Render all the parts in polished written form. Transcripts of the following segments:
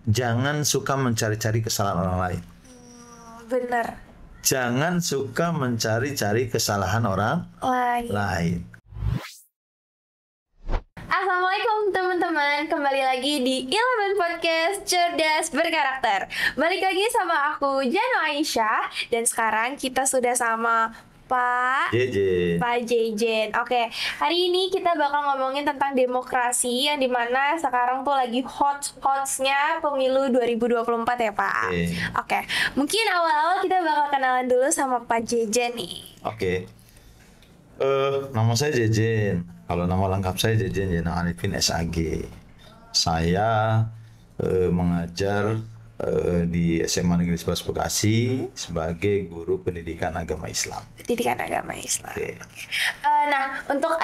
jangan suka mencari-cari kesalahan orang lain. Benar. Jangan suka mencari-cari kesalahan orang lain. Assalamualaikum teman-teman, kembali lagi di Eleven Podcast Cerdas Berkarakter. Balik lagi sama aku Jano Aisyah, dan sekarang kita sudah sama Pak Jejen. Oke, hari ini kita bakal ngomongin tentang demokrasi, yang dimana sekarang tuh lagi hot-hotnya pemilu 2024 ya Pak. Oke, mungkin awal-awal kita bakal kenalan dulu sama Pak Jejen nih. Oke. Nama saya Jejen. Kalau nama lengkap saya Jejen Jeno Arifin SAG. Saya mengajar di SMA Negeri 11 Bekasi sebagai guru pendidikan agama Islam. Okay. Nah, untuk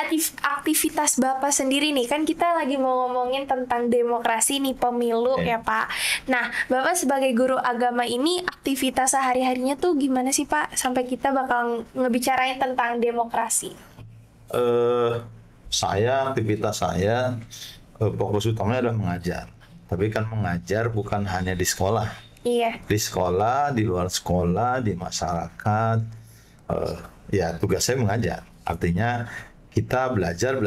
aktivitas Bapak sendiri nih, kan kita lagi mau ngomongin tentang demokrasi nih, pemilu ya Pak. Nah, Bapak sebagai guru agama ini aktivitas sehari-harinya tuh gimana sih Pak? Sampai kita bakal ngebicarain tentang demokrasi. Aktivitas saya fokus utamanya adalah mengajar. Tapi kan mengajar bukan hanya di sekolah. Iya. Di sekolah, di luar sekolah, di masyarakat. Ya tugas saya mengajar. Artinya kita belajar.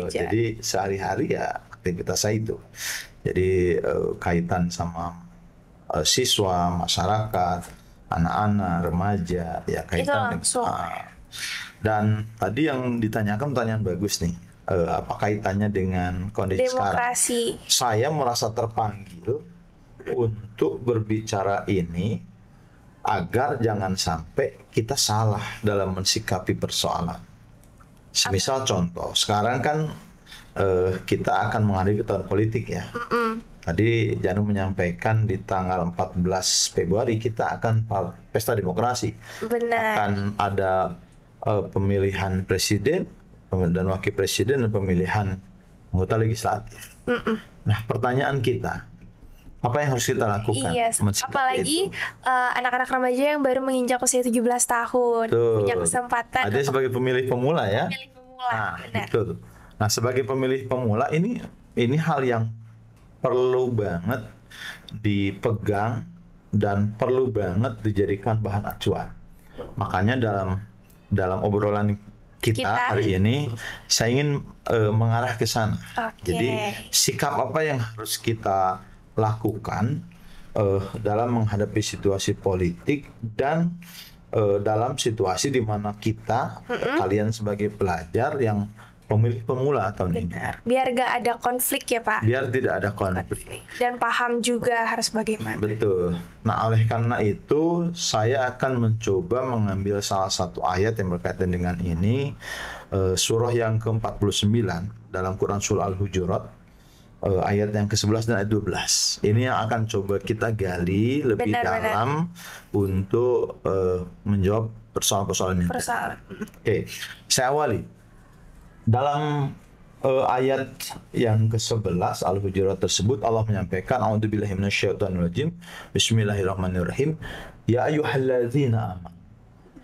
Jadi sehari-hari ya aktivitas saya itu. Jadi kaitan sama siswa, masyarakat, anak-anak, remaja, ya kaitan dengan. Dan tadi yang ditanyakan pertanyaan bagus nih. Apa kaitannya dengan kondisi demokrasi sekarang? Saya merasa terpanggil untuk berbicara ini agar jangan sampai kita salah dalam mensikapi persoalan. Semisal contoh, sekarang kan kita akan menghadapi tahun politik ya. Tadi Janu menyampaikan di tanggal 14 Februari kita akan pesta demokrasi. Benar. Akan ada pemilihan presiden dan wakil presiden dan pemilihan anggota legislatif. Nah, pertanyaan kita, apa yang harus kita lakukan? Iya, apalagi anak-anak remaja yang baru menginjak usia 17 tahun. Punya kesempatan. Ada sebagai pemilih pemula ya. Pemilih pemula. Nah, betul. Nah, sebagai pemilih pemula ini hal yang perlu banget dipegang dan perlu banget dijadikan bahan acuan. Makanya dalam obrolan kita hari ini saya ingin mengarah ke sana. Jadi sikap apa yang harus kita lakukan dalam menghadapi situasi politik dan dalam situasi di mana kita kalian sebagai pelajar yang pemilih pemula tahun ini. Biar gak ada konflik ya Pak. Biar tidak ada konflik. Dan paham juga harus bagaimana. Betul. Nah, oleh karena itu saya akan mencoba mengambil salah satu ayat yang berkaitan dengan ini, surah yang ke-49 dalam Quran surah Al-Hujurat, ayat yang ke-11 dan ayat 12. Ini yang akan coba kita gali lebih dalam untuk menjawab persoalan-persoalan ini. Oke, saya awali. Dalam ayat yang ke-11 Al-Hujurat tersebut Allah menyampaikan, a'udzubillahi minasyaitonirrajim, bismillahirrahmanirrahim, ya ayyuhalladzina amanu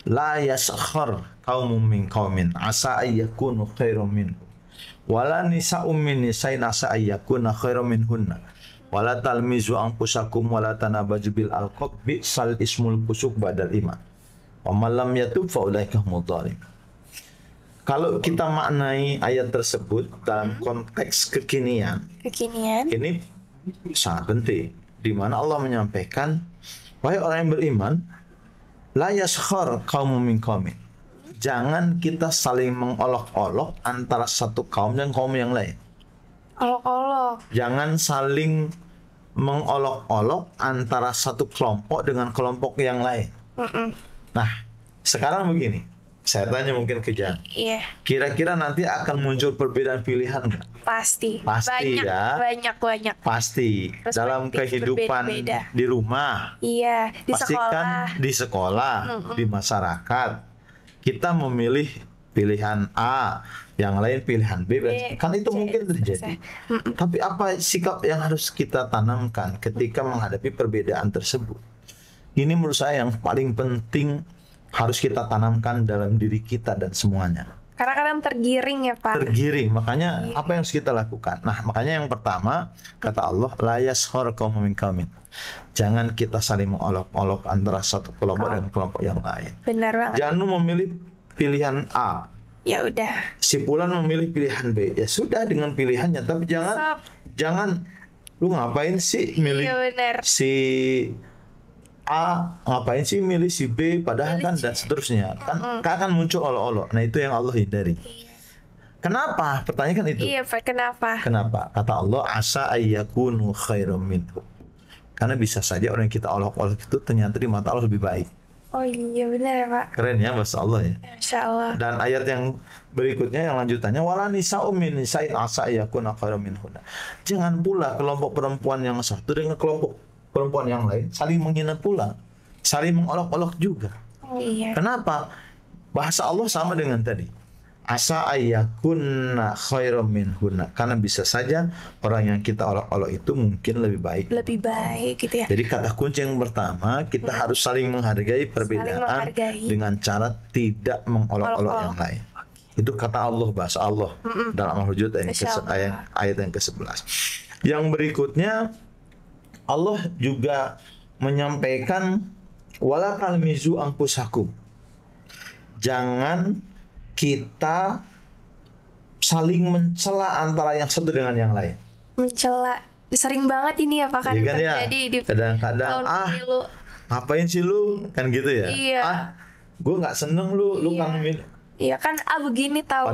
la yaskhar qaumun min qaumin asa ayyakunu khairum minhum wala nisa'um min nisa'in asa ayyakuna khairum minhunna wala talmizu anfusakum wala tanabaju bil alqab bi'sal ismul fusuq ba'dal iman wa man lam yatub fa ulaika humudz dhalimun. Kalau kita maknai ayat tersebut dalam konteks kekinian, ini sangat penting, di mana Allah menyampaikan, wahai orang yang beriman, la yaskhar qaumun min qaumin. Jangan kita saling mengolok-olok antara satu kaum dan kaum yang lain. Olok-olok. Jangan saling mengolok-olok antara satu kelompok dengan kelompok yang lain. Nah, sekarang begini. Saya tanya mungkin ke Jan. Iya. Kira-kira nanti akan muncul perbedaan pilihan nggak? Pasti banyak, ya. Banyak. Pasti. Dalam kehidupan di rumah. Iya. Di sekolah. Di masyarakat. Kita memilih pilihan A, yang lain pilihan B. Kan itu mungkin terjadi. Tapi apa sikap yang harus kita tanamkan ketika menghadapi perbedaan tersebut? Ini menurut saya yang paling penting harus kita tanamkan dalam diri kita dan semuanya. Karena kadang tergiring ya Pak. Tergiring. Makanya apa yang harus kita lakukan? Nah, makanya yang pertama kata Allah, la yaskhar qaumun min qaumin. Jangan kita saling mengolok-olok antara satu kelompok dan kelompok yang lain. Benar banget. Jangan lu memilih pilihan A, Ya udah. si fulan memilih pilihan B. Ya sudah dengan pilihannya, tapi jangan lu ngapain sih milih Iya benar. si A, ngapain sih milih si B, padahal kan dan seterusnya kan akan muncul olok-olok. Nah, itu yang Allah hindari. Kenapa? Pertanyaan kan itu. Iya Pak, kenapa? Kenapa? Kata Allah, asa ayyakunu khairum minhu. Karena bisa saja orang yang kita olok-olok itu ternyata di mata Allah lebih baik. Oh iya benar ya Pak. Keren ya, Masya Allah ya. Masya Allah. Dan ayat yang berikutnya yang lanjutannya, wala nisa'um min nisa'in asa ayyakuna khairum minhunna. Jangan pula kelompok perempuan yang satu dengan kelompok perempuan yang lain saling menghina pula, saling mengolok-olok juga. Oh iya. Kenapa? Bahasa Allah sama dengan tadi. Asa ayyakunna khairum minhunna. Karena bisa saja orang yang kita olok-olok itu mungkin lebih baik. Lebih baik gitu ya. Jadi kata kunci yang pertama, kita harus saling menghargai perbedaan menghargai. dengan cara tidak mengolok-olok yang lain. Itu kata Allah, bahasa Allah dalam Al-Hujurat ayat yang ke-11. Yang berikutnya, Allah juga menyampaikan wala talmizu anfusakum. Jangan kita saling mencela antara yang satu dengan yang lain. Mencela. Sering banget ini ya Pak kan Iya kan ya? terjadi di Kadang-kadang pemilu. ngapain sih lu? Kan gitu ya. Iya. Gue nggak seneng lu Iya. kan Iya kan begini tahu.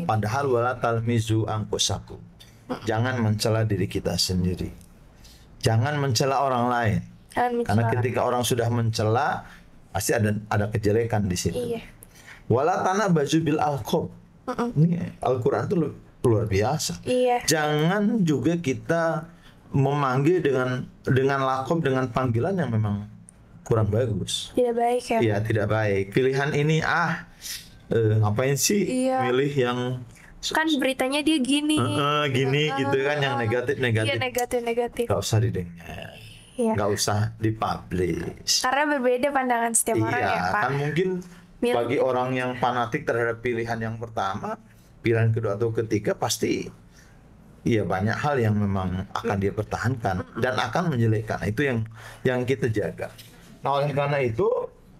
padahal wala talmizu anfusakum. Jangan mencela diri kita sendiri. Jangan mencela orang lain. Jangan Karena mencela. ketika orang sudah mencela, pasti ada kejelekan di situ. Iya. Wala tanah baju bil alqab. Ini Al-Quran itu luar biasa. Iya. Jangan juga kita memanggil dengan lakob, dengan panggilan yang memang kurang bagus. Tidak baik ya. Iya, tidak baik. Pilihan ini ngapain sih Iya. milih yang Kan beritanya dia gini. gini gitu kan, yang negatif. Iya negatif. Gak usah didengar. Iya. Gak usah dipublish. Karena berbeda pandangan setiap orang ya Pak. Kan mungkin bagi orang yang fanatik terhadap pilihan yang pertama, pilihan kedua atau ketiga pasti banyak hal yang memang akan dia pertahankan dan akan menjelekkan. Itu yang kita jaga. Nah, oleh karena itu,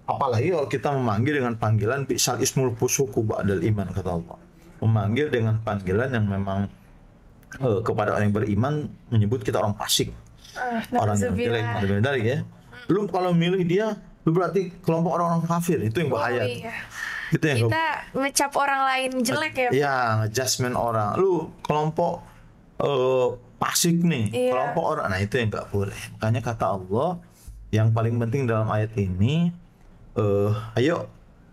apalagi kalau kita memanggil dengan panggilan bisal ismul fusuku ba'dal iman, kata Allah. Memanggil dengan panggilan yang memang kepada orang yang beriman menyebut kita orang fasik. Orang yang jelek, dari ya. Lu kalau milih dia, lu berarti kelompok orang-orang kafir. Itu yang bahaya. Iya. Itu yang Kita ngecap orang lain jelek ya. ya, ngejudgment orang. Lu kelompok fasik nih, Iya. kelompok orang. Nah, itu yang nggak boleh. Makanya kata Allah, yang paling penting dalam ayat ini, ayo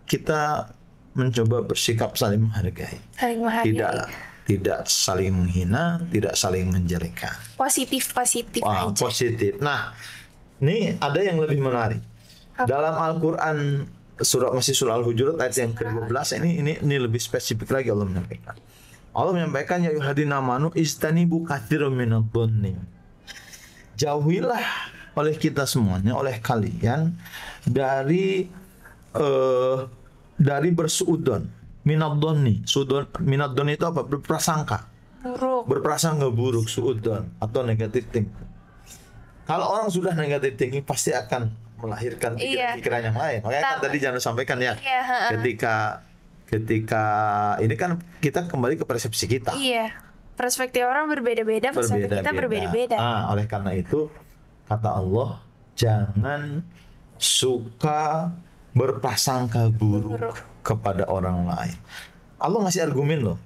kita mencoba bersikap saling menghargai. Saling menghargai. Tidak saling menghina, tidak saling menjelekkan. Positif Wah, aja. positif. Nah, ini ada yang lebih menarik. Dalam Al-Quran masih surah Al-Hujurat ayat yang ke-12 ini lebih spesifik lagi Allah menyampaikan. Allah menyampaikan ya ayyuhalladzina amanu istanibu katsiran minadh-dhanni. Jauhilah oleh kita semuanya, oleh kalian dari bersuudzon. Minadh-dhanni. Minadh-dhanni itu apa? Berprasangka. Berprasangka buruk, suudzon atau negatif thinking. Kalau orang sudah negatif thinking pasti akan melahirkan pikiran-pikiran yang lain. Makanya kan tadi jangan sampaikan ya. Ketika ini kan kita kembali ke persepsi kita. Iya. Perspektif orang berbeda-beda, perspektif kita berbeda-beda. Oleh karena itu kata Allah, jangan suka berprasangka buruk kepada orang lain. Allah ngasih argumen loh.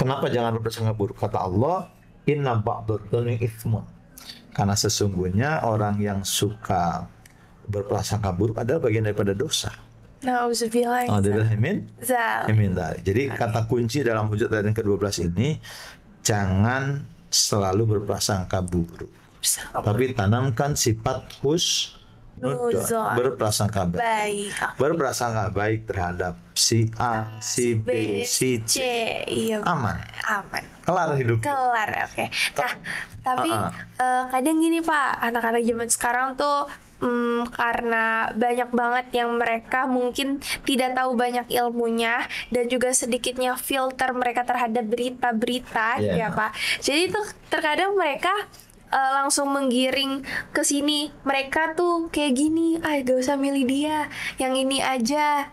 Kenapa jangan berprasangka buruk? Kata Allah, inna ba'dadh-dhanni itsmun. Karena sesungguhnya orang yang suka berprasangka buruk adalah bagian daripada dosa. Nauzubillah. Jadi kata kunci dalam Hujurat ayat yang ke-12 ini, jangan selalu berprasangka buruk. Tapi tanamkan sifat berprasangka baik. Berprasangka baik terhadap si A, si B, si C. Iya. Aman. Kelar hidup. Oke. Nah, tapi kadang gini Pak, anak-anak zaman sekarang tuh karena banyak banget yang mereka mungkin tidak tahu banyak ilmunya dan juga sedikitnya filter mereka terhadap berita-berita Iya. ya Pak. Jadi tuh terkadang mereka langsung menggiring ke sini. Mereka tuh kayak gini, gak usah milih dia, yang ini aja.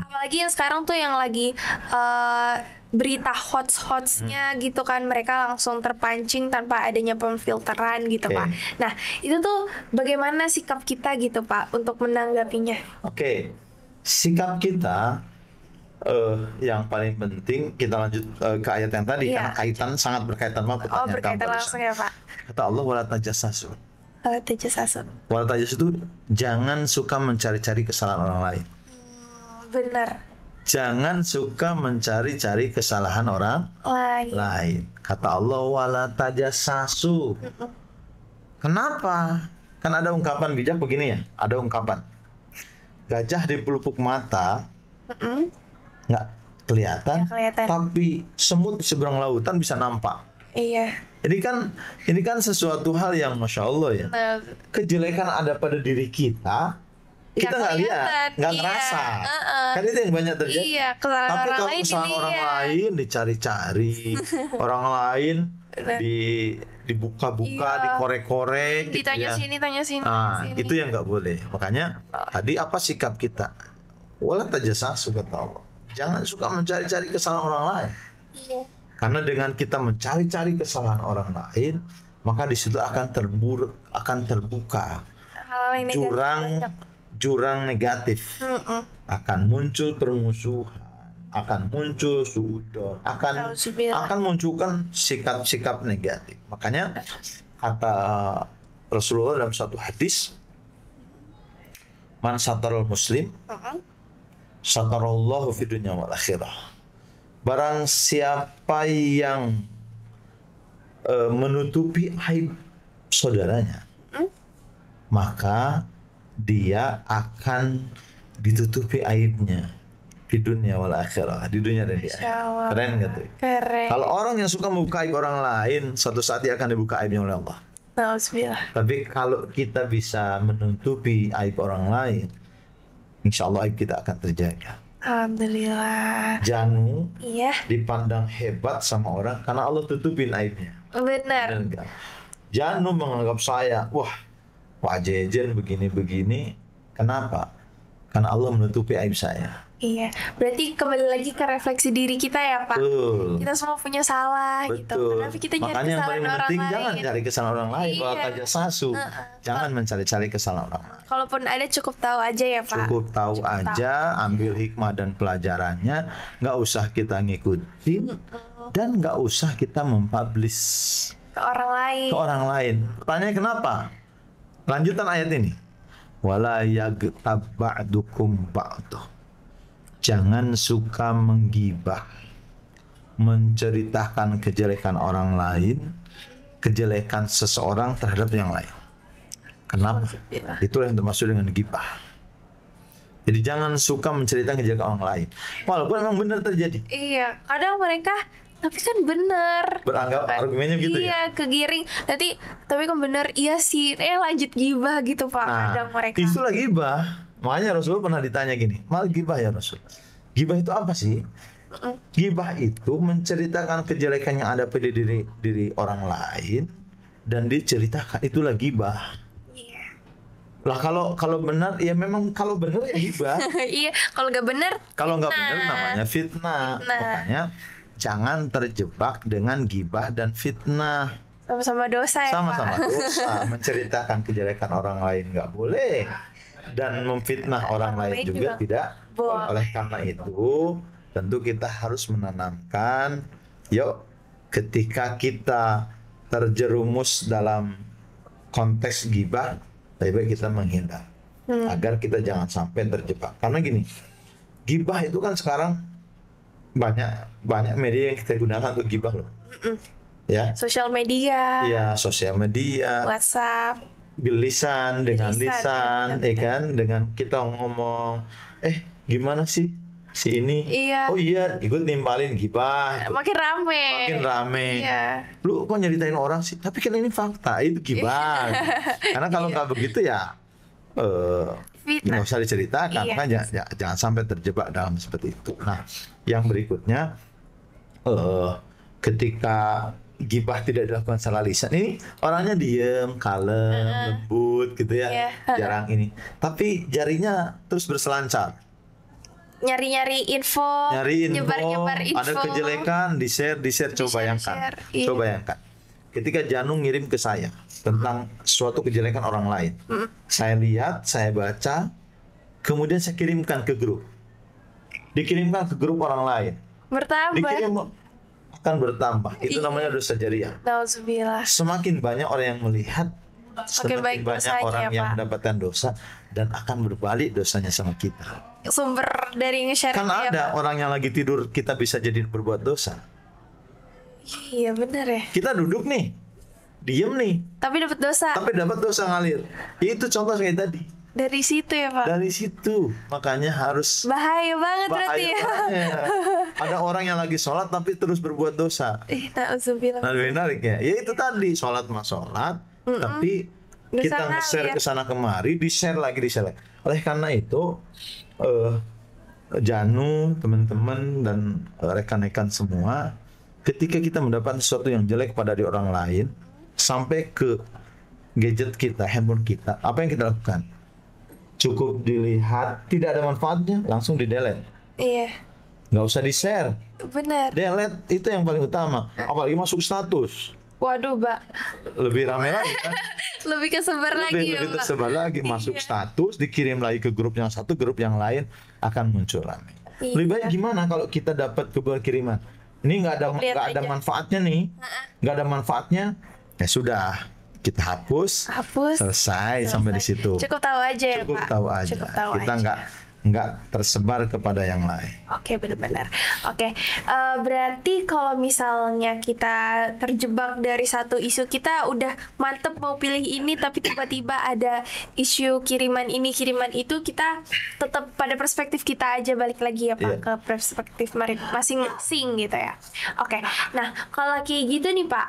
Apalagi yang sekarang tuh yang lagi berita hots-hotsnya gitu kan, mereka langsung terpancing tanpa adanya pemfilteran gitu Oke. Pak. Nah itu tuh bagaimana sikap kita gitu Pak untuk menanggapinya? Oke, sikap kita yang paling penting kita lanjut ke ayat yang tadi Iya. karena sangat berkaitan sama pertanyaan kamu Berkaitan barusan. langsung ya Pak. Kata Allah wala tajassasu. Tajassasu. Wala tajassasu itu jangan suka mencari-cari kesalahan orang lain. Bener. Jangan suka mencari-cari kesalahan orang lain. Kata Allah wala tajassasu. Kenapa? Kan ada ungkapan bijak begini ya. Ada ungkapan gajah di pelupuk mata nggak kelihatan, Nggak kelihatan. tapi semut di seberang lautan bisa nampak. Iya. Ini kan sesuatu hal yang masya Allah ya. Nah, Kejelekan ada pada diri kita nggak lihat, kelihatan. nggak Iya. ngerasa. Kan itu yang banyak terjadi. Iya, kesalahan Tapi orang kalau lain kesalahan orang dilihat. lain dicari-cari, orang lain dibuka-buka, Iya. dikorek-korek, gitu ditanya ya. sini, tanya sini. Nah, sini. itu yang nggak boleh. Makanya tadi apa sikap kita? Wala tajassasu kata Allah. Jangan suka mencari-cari kesalahan orang lain. Iya. Karena dengan kita mencari-cari kesalahan orang lain, maka di situ akan terbuka Hal yang negatif banyak. jurang negatif. Akan muncul permusuhan, akan muncul suudon, Nauzubillah. akan munculkan sikap-sikap negatif. Makanya kata Rasulullah dalam satu hadis, man satarul muslim satarallahu fid dunya wal akhirah. Barang siapa yang menutupi aib saudaranya, maka dia akan ditutupi aibnya di dunia wal akhirah, di dunia dan di akhirat. Masya Allah. Keren gak tuh? Keren. Kalau orang yang suka membuka aib orang lain, suatu saat dia akan dibuka aibnya oleh Allah. Nauzubillah. Tapi kalau kita bisa menutupi aib orang lain, insya Allah aib kita akan terjaga. Alhamdulillah. Janu Iya, dipandang hebat sama orang karena Allah tutupin aibnya. benar. Benar nggak? Janu menganggap saya, wah, Pak Jejen begini-begini. Kenapa? Karena Allah menutupi aib saya. Iya, berarti kembali lagi ke refleksi diri kita ya Pak. Betul. Kita semua punya salah gitu. Betul. Kenapa kita nyari Makanya yang kesalahan paling orang penting lain? jangan cari kesalahan orang lain. Kalau Iya. tajassasu, jangan mencari-cari kesalahan orang lain. Kalaupun ada cukup tahu aja ya Pak. Cukup tahu aja, ambil hikmah dan pelajarannya, nggak usah kita ngikutin dan nggak usah kita mempublish Ke orang lain. ke orang lain. Pertanyaannya kenapa? Lanjutan ayat ini. Wala yaghtab ba'dukum ba'dah. Jangan suka menggibah, menceritakan kejelekan orang lain, kejelekan seseorang terhadap yang lain. Kenapa? Itulah yang termasuk dengan gibah. Jadi jangan suka menceritakan kejelekan orang lain, walaupun memang benar terjadi. Iya, kadang mereka tapi kan bener. Beranggap argumennya gitu ya. Iya, kegiring. Nanti tapi kan bener, iya sih. Lanjut gibah gitu Pak. Kadang mereka. Itulah gibah. Makanya Rasul pernah ditanya gini, mal gibah ya Rasul. Gibah itu apa sih? Gibah itu menceritakan kejelekan yang ada pada diri orang lain dan diceritakan, itulah gibah. Iya. Lah kalau benar ya memang kalau benar ya gibah. Iya, kalau nggak bener. Kalau nggak fitnah. benar namanya fitnah. Makanya jangan terjebak dengan gibah dan fitnah. Sama-sama dosa ya Sama-sama Pak. dosa. Menceritakan kejelekan orang lain nggak boleh, dan memfitnah orang lain juga tidak boleh. Oleh karena itu tentu kita harus menanamkan, yuk ketika kita terjerumus dalam konteks gibah, lebih baik kita menghindar agar kita jangan sampai terjebak. Karena gini, gibah itu kan sekarang banyak media yang kita gunakan untuk gibah loh. Ya, Sosial media, ya sosial media, WhatsApp. bilisan dengan Bilisan, lisan, ya kan, dengan kita ngomong, gimana sih si ini? Iya. Oh iya, ikut nimpalin gibah, Makin rame. makin rame. Iya. Lu kok nyeritain orang sih? Tapi kan ini fakta, itu gibah. Karena kalau nggak begitu ya Fitnah. nggak usah diceritakan, Iya. kan jangan sampai terjebak dalam seperti itu. Nah, yang berikutnya, ketika gibah tidak dilakukan secara lisan, ini orangnya diem, kalem, lembut gitu ya, Iya. jarang ini. Tapi jarinya terus berselancar, Nyari-nyari info, nyari info, nyebar-nyebar info. ada kejelekan, di share. Coba bayangkan, Di-share, iya. coba bayangkan. Ketika Janu ngirim ke saya tentang suatu kejelekan orang lain, saya lihat, saya baca, kemudian saya kirimkan ke grup, dikirimkan ke grup orang lain, Bertambah. dikirim akan bertambah. Itu Iya. namanya dosa jariah. Nauzubillah. Semakin banyak orang yang melihat, Semakin baik semakin banyak dosanya, orang yang Pak. mendapatkan dosa dan akan berbalik dosanya sama kita. Sumber dari nge-share Kan ya, ada Pak. orang yang lagi tidur, kita bisa jadi berbuat dosa. Iya benar ya. Kita duduk nih, diem nih, Tapi dapat dosa tapi dapat dosa ngalir. Itu contoh kayak tadi. dari situ ya, Pak. Dari situ, makanya harus Bahaya banget berarti bahaya ya. banget. Ada orang yang lagi sholat tapi terus berbuat dosa. Nauzubillah. Nah, lebih menarik ya. Ya itu tadi, sholat mah sholat, tapi Dosa kita ngalir. nge-share ke sana kemari, di-share lagi. Oleh karena itu, Janu, teman-teman dan rekan-rekan semua, ketika kita mendapat sesuatu yang jelek pada di orang lain, sampai ke gadget kita, handphone kita, apa yang kita lakukan? Cukup dilihat, tidak ada manfaatnya, langsung di-delete. Iya. Nggak usah di-share. Benar. Delete itu yang paling utama. Apalagi masuk status. Waduh, Mbak. Lebih ramai lagi kan? Lebih kesebar lagi ya, Lebih Mbak. tersebar lagi, masuk status, dikirim lagi ke grup yang satu, grup yang lain akan muncul ramai. Iya. Lebih baik gimana kalau kita dapat kebutuhan kiriman? Ini nggak ada Lihat aja. manfaatnya nih, nggak ada manfaatnya, ya sudah kita hapus, Hapus. selesai sampai di situ. Cukup tahu aja ya, Cukup Pak. tahu aja. Cukup tahu Kita aja. nggak tersebar kepada yang lain. Oke, benar-benar. Oke, berarti kalau misalnya kita terjebak dari satu isu, kita udah mantep mau pilih ini, tapi tiba-tiba ada isu kiriman ini, kiriman itu, kita tetap pada perspektif kita aja, balik lagi ya Pak, Iya. ke perspektif masing-masing gitu ya. Oke, nah kalau kayak gitu nih Pak,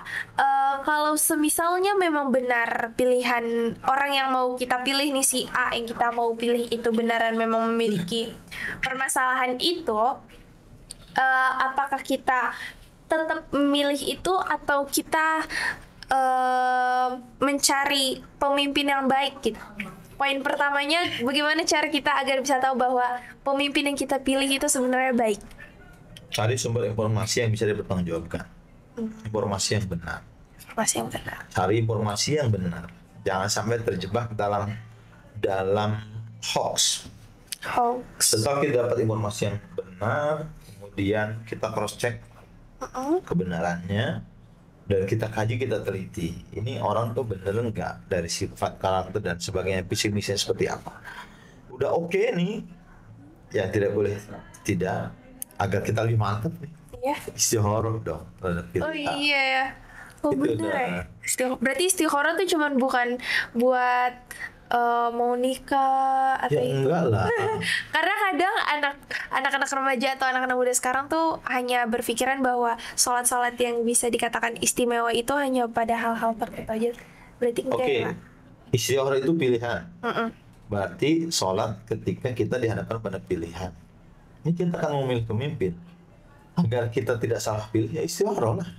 kalau semisalnya memang benar pilihan orang yang mau kita pilih nih, si A yang kita mau pilih itu benaran memang memiliki permasalahan itu, apakah kita tetap memilih itu atau kita mencari pemimpin yang baik gitu? Poin pertamanya, bagaimana cara kita agar bisa tahu bahwa pemimpin yang kita pilih itu sebenarnya baik? Cari sumber informasi yang bisa dipertanggungjawabkan, informasi yang benar. Informasi yang benar. Cari informasi yang benar. Jangan sampai terjebak dalam hoax. Hoax. Setelah kita dapat informasi yang benar, kemudian kita cross check kebenarannya dan kita kaji, kita teliti. Ini orang tuh bener enggak dari sifat, karakter dan sebagainya, visi misinya seperti apa. Udah oke nih, ya tidak boleh tidak, agar kita lebih mantap nih. Iya. Istikharah dong terhadap Oh pilihan. iya ya. Oh Itu bener udah. ya. Berarti istikharah tuh cuman bukan buat mau nikah atau Ya itu. enggak lah. Karena kadang anak-anak remaja atau anak-anak muda sekarang tuh hanya berpikiran bahwa sholat-sholat yang bisa dikatakan istimewa itu hanya pada hal-hal tertentu aja. Berarti enggak Oke, ya, Pak? istikharah itu pilihan. Mm-mm. Berarti sholat ketika kita dihadapkan pada pilihan. Ini kita akan memilih pemimpin. Agar kita tidak salah pilih, ya istikharah lah.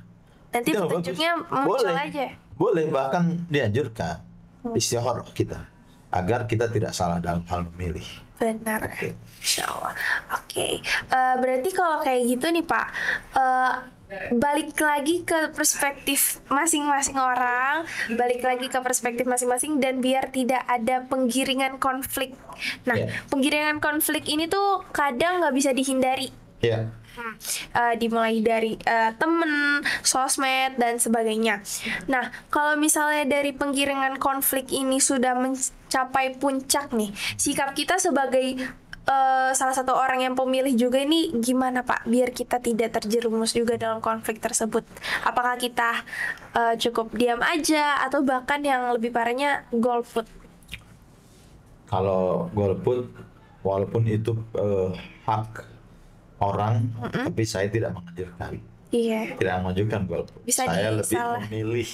Nanti Itu yang petunjuknya bagus. muncul Boleh. aja. Boleh, bahkan dianjurkan istikharah kita. Agar kita tidak salah dalam hal memilih. Benar. Oke. Insya Allah. Oke. Berarti kalau kayak gitu nih Pak, balik lagi ke perspektif masing-masing orang, balik lagi ke perspektif masing-masing dan biar tidak ada penggiringan konflik. Nah, Ya. penggiringan konflik ini tuh kadang nggak bisa dihindari. Ya. Dimulai dari temen, sosmed dan sebagainya. Nah, kalau misalnya dari penggiringan konflik ini sudah mencapai puncak nih, sikap kita sebagai salah satu orang yang pemilih juga ini gimana Pak? Biar kita tidak terjerumus juga dalam konflik tersebut. Apakah kita cukup diam aja atau bahkan yang lebih parahnya golput? Kalau golput, walaupun itu hak orang, tapi saya tidak menganjurkan. Iya. Tidak menganjurkan golput. Bisa Saya lebih disalah. memilih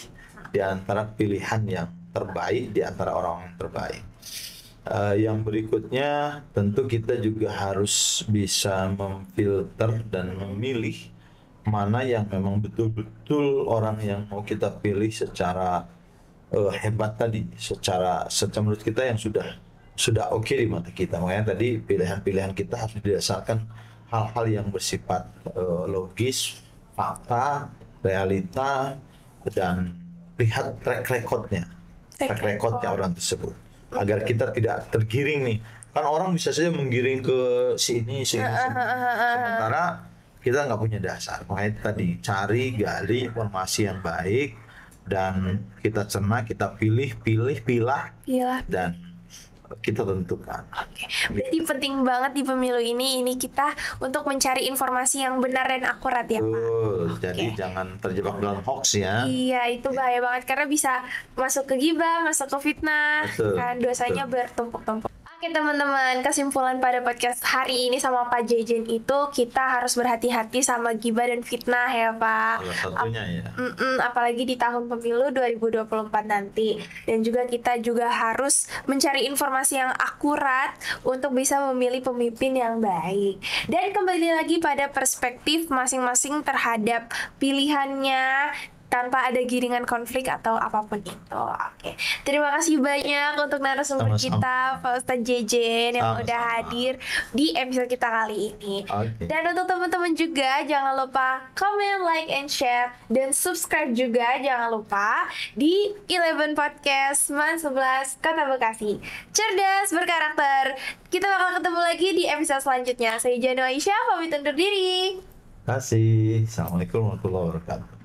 di antara pilihan yang terbaik, di antara orang yang terbaik. Yang berikutnya tentu kita juga harus bisa memfilter dan memilih mana yang memang betul-betul orang yang mau kita pilih secara hebat tadi, secara menurut kita yang sudah oke di mata kita. Makanya tadi pilihan-pilihan kita harus didasarkan hal-hal yang bersifat logis, fakta, realita, dan lihat track recordnya orang tersebut, agar kita tidak tergiring nih. Kan orang bisa saja menggiring ke sini. Sementara kita nggak punya dasar. Makanya tadi cari, gali informasi yang baik, dan kita cerna, kita pilah, dan kita tentukan. Berarti penting banget di pemilu ini kita untuk mencari informasi yang benar dan akurat ya Pak. Jadi jangan terjebak dalam hoax ya. Iya, itu bahaya banget karena bisa masuk ke gibah, masuk ke fitnah, kan dosanya bertumpuk-tumpuk. Oke teman-teman, kesimpulan pada podcast hari ini sama Pak Jejen itu kita harus berhati-hati sama gibah dan fitnah ya Pak. Salah satunya ya. Apalagi di tahun pemilu 2024 nanti. Dan juga kita juga harus mencari informasi yang akurat untuk bisa memilih pemimpin yang baik. Dan kembali lagi pada perspektif masing-masing terhadap pilihannya, tanpa ada giringan konflik atau apapun itu. Oke. Terima kasih banyak untuk narasumber kita, Pak Ustadz Jejen yang udah hadir di episode kita kali ini. Dan untuk teman-teman juga jangan lupa comment, like, and share, dan subscribe juga jangan lupa di Eleven Podcast Man 11 Kota Bekasi. Cerdas berkarakter. Kita bakal ketemu lagi di episode selanjutnya. Saya Jano Aisyah, pamit undur diri. Terima kasih. Assalamualaikum warahmatullahi wabarakatuh.